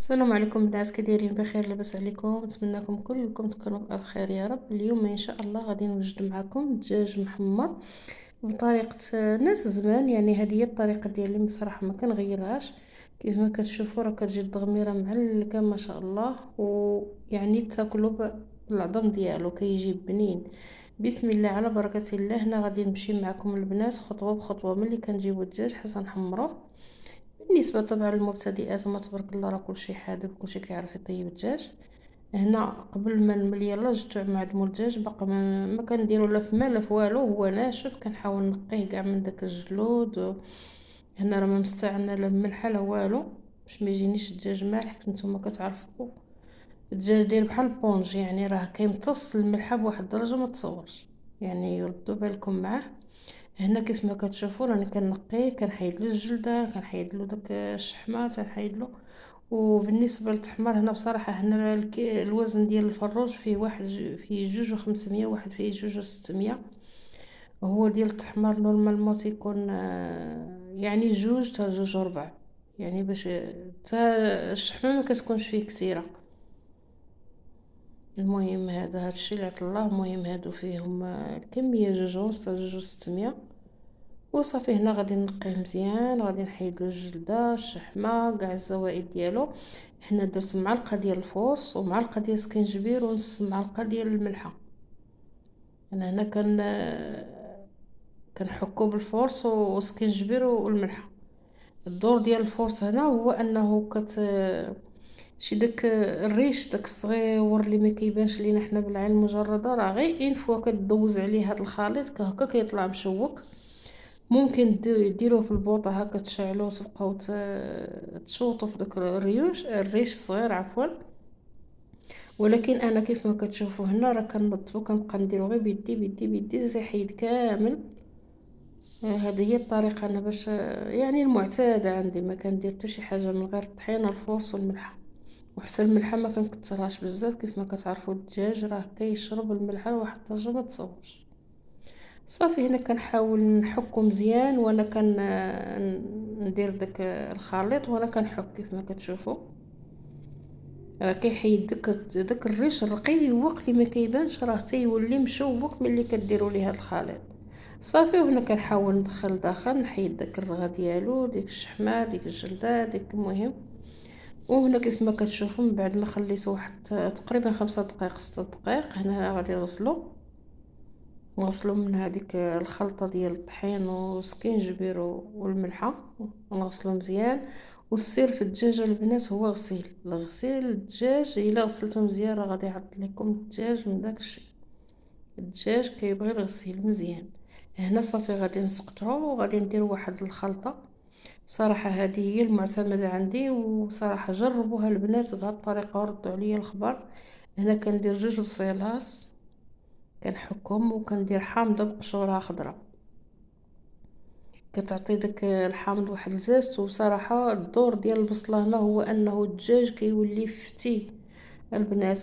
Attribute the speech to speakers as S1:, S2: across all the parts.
S1: السلام عليكم الناس، كي دايرين؟ بخير؟ لاباس عليكم؟ نتمنىكم كلكم تكونوا بألف خير يا رب. اليوم ان شاء الله غادي نوجد معكم دجاج محمر بطريقه ناس زمان. يعني هذه هي الطريقه ديالي بصراحه، ما كنغيرهاش. كيف ما كتشوفوا راه كتجي الضغميره معلكه ما شاء الله، ويعني تاكلوا بالعظم ديالو كيجي بنين. بسم الله على بركه الله. هنا غادي نمشي معكم البنات خطوه بخطوه ملي كنجيبوا الدجاج حتى نحمروه. بالنسبه طبعا للمبتدئات وما تبارك الله راه كلشي حاذق وكلشي كيعرف يطيب الدجاج. هنا قبل ما نملي يلاه جبت معدمو الدجاج باقا ما كنديرو لا في ما لا في والو، هو ناشف. كنحاول نقيه كاع من داك الجلود. هنا راه ما مستعمله لا ملحه لا والو باش ما يجينيش الدجاج مالح. نتوما كتعرفوا الدجاج داير بحال البونج، يعني راه كيمتص الملحه بواحد الدرجه ما تصورش. يعني ردوا بالكم معاه. هنا كيف ما كتشوفوا راني كنقيه، كنحيد له الجلده، كنحيد له داك الشحمه، كنحيد له. وبالنسبه للتحمار هنا بصراحه هنا الوزن ديال الفروج فيه واحد فيه 2 و500، واحد فيه 2 و600. هو ديال التحمار نورمالمون تيكون يعني 2 تا 2 و4. يعني باش تا الشحمه ما كتكونش فيه كثيره. المهم هذا هادشي اللي عطا الله. المهم هادو فيهم الكميه 2 ونص تا 2 و600. وصافي هنا غادي نقيه مزيان، غادي نحيد له الجلده الشحمه كاع الزوائد ديالو. هنا درت معلقه ديال الفورص ومعلقه ديال سكينجبير ونص معلقه ديال الملحه. انا هنا كنحكو بالفورص وسكينجبير والملحه. الدور ديال الفورص هنا هو انه شي داك الريش داك الصغيور اللي ما كيبانش لينا حنا بالعين المجرده، راه غير اين فوا كدوز عليه هذا الخليط هكا كيطلع مشوك. ممكن ديروه في البوطه هكا تشعلوه تبقاو تشوطوا في داك الريش الصغير عفوا. ولكن انا كيف ما كتشوفوا هنا راه كنضبطو، كنبقى نديرو غير بيدي بيدي بيدي تيحيد كامل. هذه هي الطريقه انا باش يعني المعتاده عندي، ما كندير حتى شي حاجه من غير الطحينه الفورص والملحه. وحتى الملحه ما كنكثرهاش بزاف، كيف ما كتعرفوا الدجاج راه كيشرب الملحه لواحد الدرجه ما تصورش. صافي هنا كنحاول نحكو مزيان، وانا ندير داك الخليط وانا كنحك كيف ما كتشوفوا. راه كيحيد داك الريش الرقيق اللي ما كيبانش، راه تيولي مشوك ملي كديروا ليه هذا الخليط. صافي وهنا كنحاول ندخل داخل نحيد داك الرغا ديالو، ديك الشحمه، ديك الجلده، ديك المهم. وهنا كيف ما كتشوفوا من بعد ما خليته واحد تقريبا 5 دقائق 6 دقائق، هنا غادي نغسلو من هذيك الخلطه ديال الطحين والسكينجبير والملحه. نغسلو مزيان. والسر في الدجاجه البنات هو غسيل الدجاج. الا غسلته مزيان راه غادي يعطي لكم الدجاج من داك الشيء. الدجاج كيبغي الغسيل مزيان. هنا صافي غادي نسقطرو وغادي ندير واحد الخلطه. بصراحه هذه هي المعتمده عندي، وصراحه جربوها البنات بهذه الطريقه وردوا عليا الخبر. هنا كندير 2 بصيلاص كنحكهم، وكندير حامضه بقشوره خضراء كتعطي داك الحامض واحد الزاز. وصراحه الدور ديال البصله هنا هو انه الدجاج كيولي فتي البنات.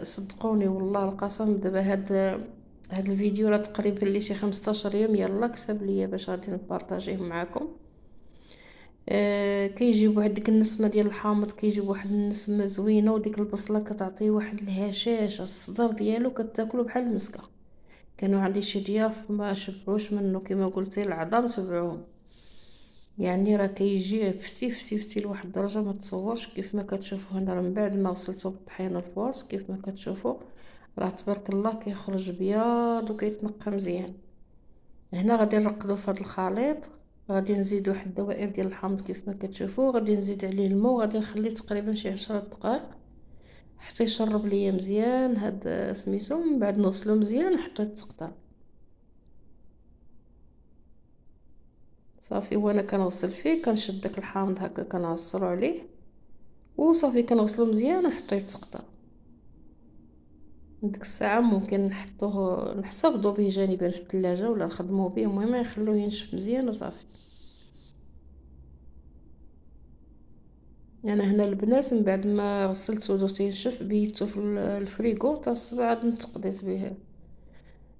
S1: صدقوني والله القسم. دابا هاد الفيديو راه تقريبا لي شي 15 يوم يلا كسب ليا باش غادي نبارطاجيه معكم. كيجيب واحد ديك النسمه ديال الحامض، كيجيب واحد النسمه زوينه، وديك البصله كتعطي واحد الهشاشه. الصدر ديالو كتاكلو بحال المسكه. كانوا عندي شي ضياف ما شبعوش منه كما قلتي العظام تبعوهم. يعني راه كيجي فتي فتي فتي لواحد الدرجه ما تصورش. كيف ما كتشوفوا هنا من بعد ما غسلته بالطحينه الفورس كيف ما كتشوفوا راه تبارك الله كيخرج بياض وكيتنقى مزيان. هنا غادي نرقدو في هذا الخليط. غادي نزيد واحد الدوائر ديال الحامض كيف ما كتشوفوا، غادي نزيد عليه الماء وغادي نخليه تقريبا شي 10 دقائق حتى يشرب ليا مزيان هاد سميتو. من بعد نغسلو مزيان نحطو يتسقطر. صافي وانا كنغسل فيه كنشد داك الحامض هكا كنعصرو عليه، وصافي كنغسلو مزيان ونحطو يتسقطر. ديك الساعه ممكن نحتفظوا به جانبا في الثلاجه ولا نخدموه به، المهم نخلوه ينشف مزيان وصافي. انا هنا البنات من بعد ما غسلته ودرت ينشف بيتو في الفريغو حتى الصباح عاد نتقضيت به.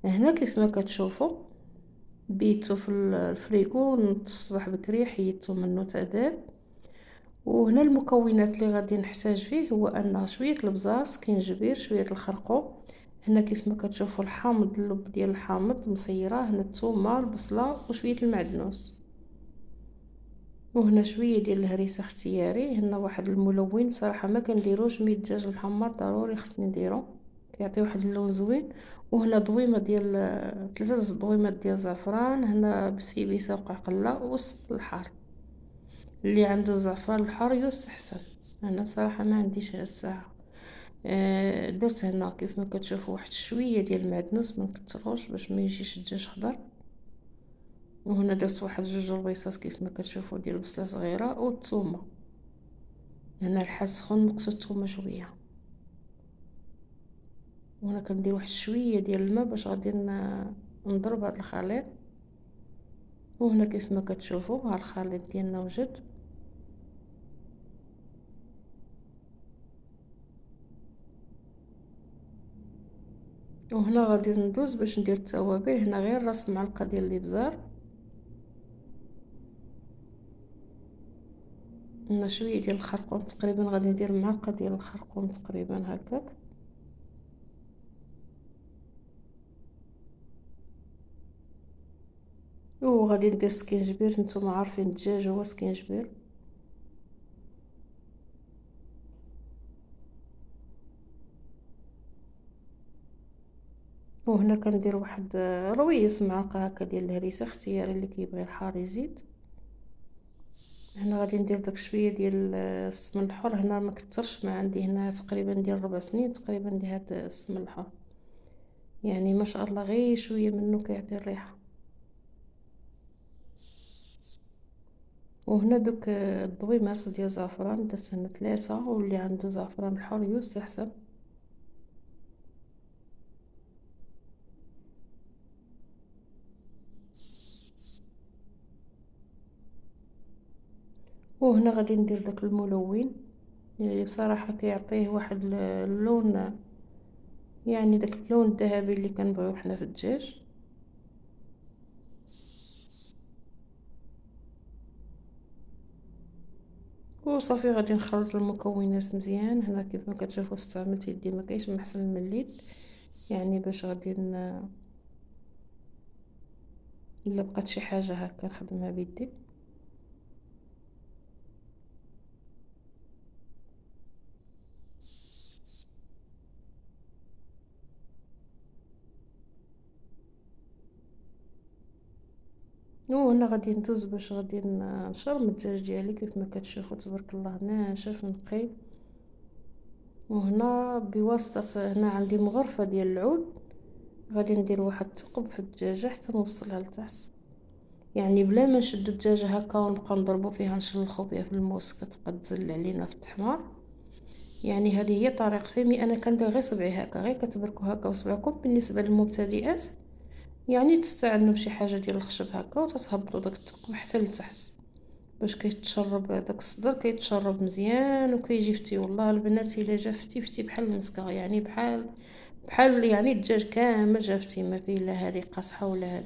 S1: هنا كيف ما كتشوفوا بيتو في الفريغو، نضت في الصباح بكري حيدتو منه تاع داب. وهنا المكونات اللي غادي نحتاج فيه هو ان شويه البزار، سكينجبير، شويه الخرقوم. هنا كيف ما كتشوفوا الحامض، اللب ديال الحامض مصيره، هنا الثومه، البصله وشويه المعدنوس. وهنا شويه ديال الهريسه اختياري. هنا واحد الملون، بصراحه ما كنديروش مي الدجاج محمر ضروري خصني نديرو، كيعطي واحد اللون زوين. وهنا ضويمه ديال 3 ضويمات ديال الزعفران. هنا بسيبيسه وقعقله وسط الحار. اللي عنده الزعفران الحار يستحسن. انا بصراحه ما عنديش هاد الساعه. درت هنا كيف ما كتشوفوا واحد شويه ديال المعدنوس، ما نكتروش باش ما يجيش الدجاج خضر. وهنا درت واحد 2 ربيصات كيف ما كتشوفوا ديال البصله صغيره والثومه. هنا الحال سخون، نقص الثومه شويه. وهنا كندير واحد شويه ديال الماء باش غادي نضرب هذا الخليط. وهنا كيف ما كتشوفوا ها الخليط ديالنا وجد. وهنا غادي ندوز باش ندير التوابل. هنا غير راس معلقه ديال الابزار. هنا شويه ديال الخرقوم، تقريبا غادي ندير معلقه ديال الخرقوم تقريبا هكاك. وغادي ندير سكينجبير، نتوما عارفين الدجاج هو سكينجبير. وهنا كندير واحد رويس معلقه هكا ديال الهريسه اختياري، اللي كيبغي الحار يزيد. هنا غادي ندير داك شويه ديال السمن الحر. هنا ما كترش، ما عندي هنا تقريبا ديال 4 سنين تقريبا ديال هاد السمن الحر، يعني ما شاء الله غير شويه منه كيعطي الريحه. وهنا دوك الضويمات ديال الزعفران درت هنا 3، واللي عنده زعفران الحر يستحسن. وهنا غادي ندير داك الملون اللي بصراحه كيعطيه واحد اللون، يعني داك اللون الذهبي اللي كنبغيو حنا في الدجاج. وصافي غادي نخلط المكونات مزيان. هنا كيف ما كتشوفوا استعملت يدي، ما كاينش من احسن من اليد، يعني باش غادي الا بقات شي حاجه هكا نخدمها بيدي. وهنا غادي ندوز باش غادي نشرم الدجاج ديالي. كيف ما كتشوفوا تبارك الله ناشف نقي. وهنا بواسطه، هنا عندي مغرفه ديال العود، غادي ندير واحد الثقب في الدجاجه حتى نوصلها لتحت، يعني بلا ما نشدو الدجاجه هكا ونبقاو نضربو فيها نشلخو بها في الموس كتبقى تزل علينا في التحمار. يعني هذه هي طريقتي. مي انا كندير غير صبعي هكا، غير كتبركو هكا وصبعكم. بالنسبه للمبتدئات يعني تستعنوا بشي حاجه ديال الخشب هكا وتتهبطوا داك الثقب حتى لتحت باش كيتشرب داك الصدر، كيتشرب مزيان وكيجي فتي. والله البنات الا جا فتي فتي بحال المسكه، يعني بحال يعني الدجاج كامل جا فتي، ما فيه لا هذه قاصحه ولا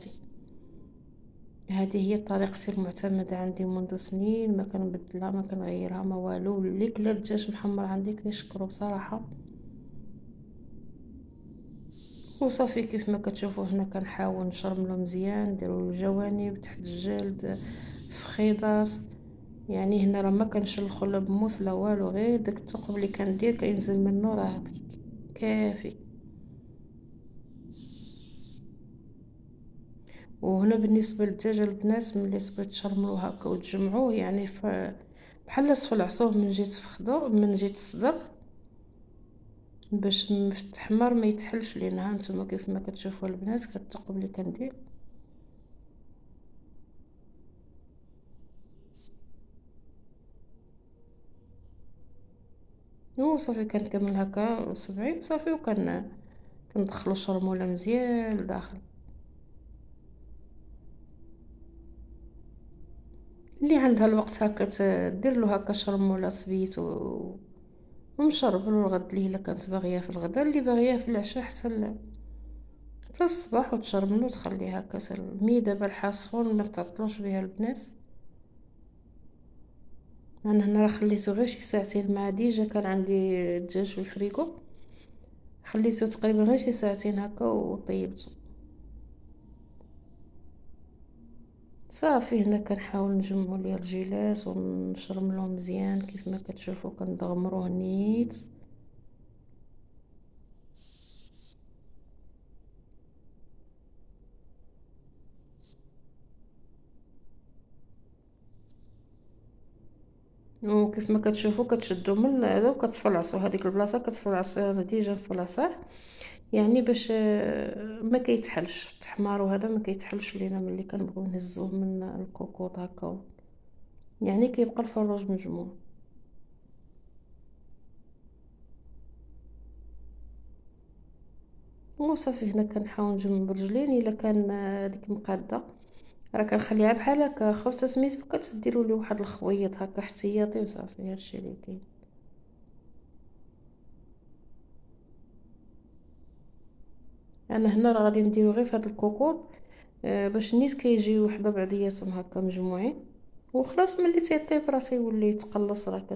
S1: هذه هي طريقتي المعتمده عندي منذ سنين، ما كنبدلها ما كنغيرها ما والو. اللي كلا الدجاج محمر عندي كنشكرو بصراحه. وصافي كيف ما كتشوفوا هنا كنحاول نشرملو مزيان، نديرو الجوانب تحت الجلد فخيضات. يعني هنا راه ما كنشلخو لا بموس لا والو، غير داك الثقب اللي كندير كينزل منه راه كافي. وهنا بالنسبه للدجاج البنات، ملي تبغي تشرملوه هكا وتجمعوه، يعني بحال صف العصوب من جهه فخدو من جهه الصدر، باش في التحمار ما يتحلش لينا. ها نتوما كيف ما كتشوفوا البنات كالثقب اللي كندير. وصافي كنكمل هكا صبعي وصافي، كندخلو شرموله مزيان لداخل. اللي عندها الوقت هكا دير له هكا شرموله صبيت ومشربلو الغد، اللي الا كانت باغيه في الغدا، اللي باغيه في العشاء حتى الصباح، وتشرملو وتخليه هكا مي دابا الحال سخون ما تعطلوش بها البنات. انا هنا راه خليته غير شي ساعتين، مع ديجا كان عندي الدجاج في الفريكو، خليته تقريبا غير شي ساعتين هكا وطيبته. صافي هنا كنحاول نجمعو ليه الرجيلات ونشرملوه مزيان كيف ما كتشوفوا كندغمروه نيت. وكيف ما كتشوفوا كتشدوا من هذا وكتفلعصوا هذيك البلاصه، كتفلعصوا ديجا مفلصاه، يعني باش ما كيتحلش التحمار، وهذا ما كيتحلش لينا ملي كنبغيو نهزوه من الكوكوط هكا، يعني كيبقى الفروج مجموع. وصافي هنا كنحاول نجمع برجلين. الا كان هذيك مقاده راه كنخليها بحال هكا خفت سميتو، كتديروا لي واحد الخويط هكا احتياطي وصافي، هادشي اللي كاين. انا هنا راه غادي نديرو غير في هاد الكوكوط باش نيت كيجي وحده بعضياتهم هكا مجموعين، وخلاص ملي تيطيب راه تيولي يتقلص، راه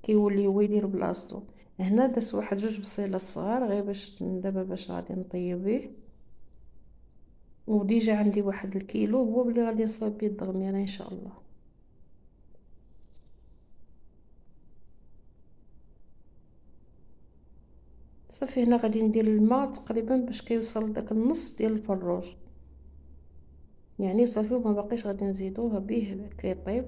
S1: كيولي هو يدير بلاصتو. هنا درت واحد جوج بصيلات صغار غير باش دابا باش غادي نطيب بيه، وديجا عندي واحد الكيلو هو بلي غادي نصاوب بيه الدغميره ان شاء الله. صافي هنا غادي ندير الماء تقريبا باش كيوصل داك النص ديال الفروج، يعني صافي وما باقيش غادي نزيدوه بيه كيطيب.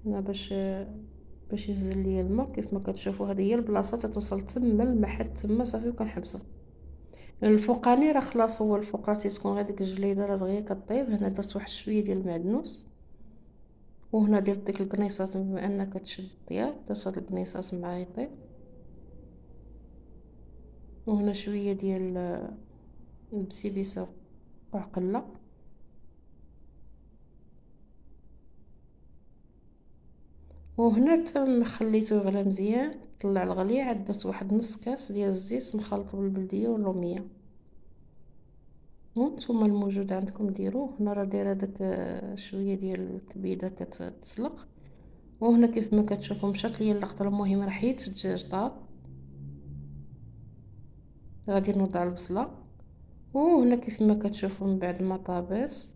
S1: هنا باش ينزل ليا الماء كيف ما كتشوفوا، هذه هي البلاصه تتوصل تما المحل تما صافي وكنحبسو. الفوقاني راه خلاص، هو الفوق راه تتكون غير ديك الجليده راه دغيا كطيب. هنا درت واحد شويه ديال المعدنوس، وهنا درت ديك القنيصات بما انها كتشد الطياب، درت هاد القنيصات مع يطيب. وهنا شويه ديال البسيبيسه وعقله. وهنا تم خليته يغلى مزيان، طلع الغلي، عاد درت واحد نص كاس ديال الزيت مخلط بالبلديه والروميه. وانتم الموجود عندكم ديروه. هنا راه دايره داك شويه ديال الكبيده كتسلق. وهنا كيف ما كتشوفوا مشات ليا اللقطه. المهم راه حيت الدجاج طاب، غادي نوضع البصله. وهنا كيف ما كتشوفوا من بعد ما طابت،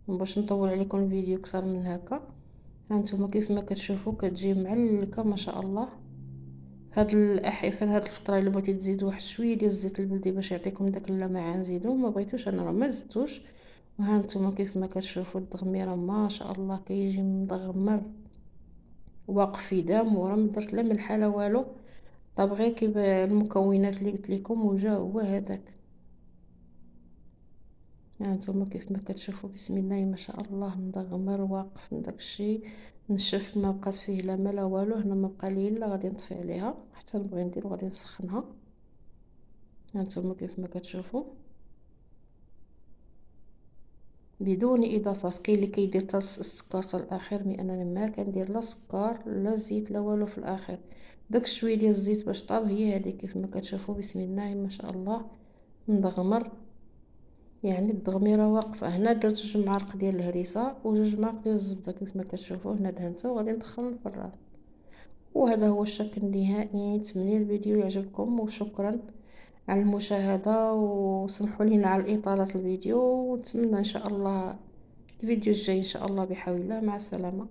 S1: باش نطول عليكم الفيديو اكثر من هكا، هانتوما كيف ما كتشوفوا كتجي معلكه ما شاء الله. هاد في هاد الفتره الا بغيتي تزيدوا واحد شويه ديال الزيت البلدي باش يعطيكم داك اللمعان زيدوه، ما بغيتوش انا راه ما زدتوش. وهانتوما كيف ما كتشوفوا الدغميره ما شاء الله كيجي مدغمر واقف في دام، وراه ما درت لا ملحه لا والو. طاب غير كيما المكونات اللي قلت لكم وجا هو هذاك. هانتوما كيف ما كتشوفوا بسم الله ما شاء الله مدغمر واقف من داكشي نشف، ما بقات فيه لا ما لا والو. هنا ما بقى لي الا غادي نطفي عليها حتى نبغي ندير وغادي نسخنها. هانتوما كيف ما كتشوفوا بدون اضافات. كاين اللي كيدير حتى السكر حتى الاخير، مي انا ما كندير لا سكر لا زيت لا والو في الاخر. داك شويه ديال الزيت باش طاب هي هذه كيف ما كتشوفوا بسم الله ما شاء الله مدغمر، يعني الدغميره واقفه. هنا درت 2 معالق ديال الهريسه و2 معالق ديال الزبده كيف ما كتشوفوا. هنا دهنته وغادي ندخل الفران. وهذا هو الشكل النهائي. نتمنى الفيديو يعجبكم، وشكرا على المشاهدة، وسمحوا لينا على إطالة الفيديو، ونتمنى إن شاء الله الفيديو الجاي إن شاء الله بحول الله. مع السلامة.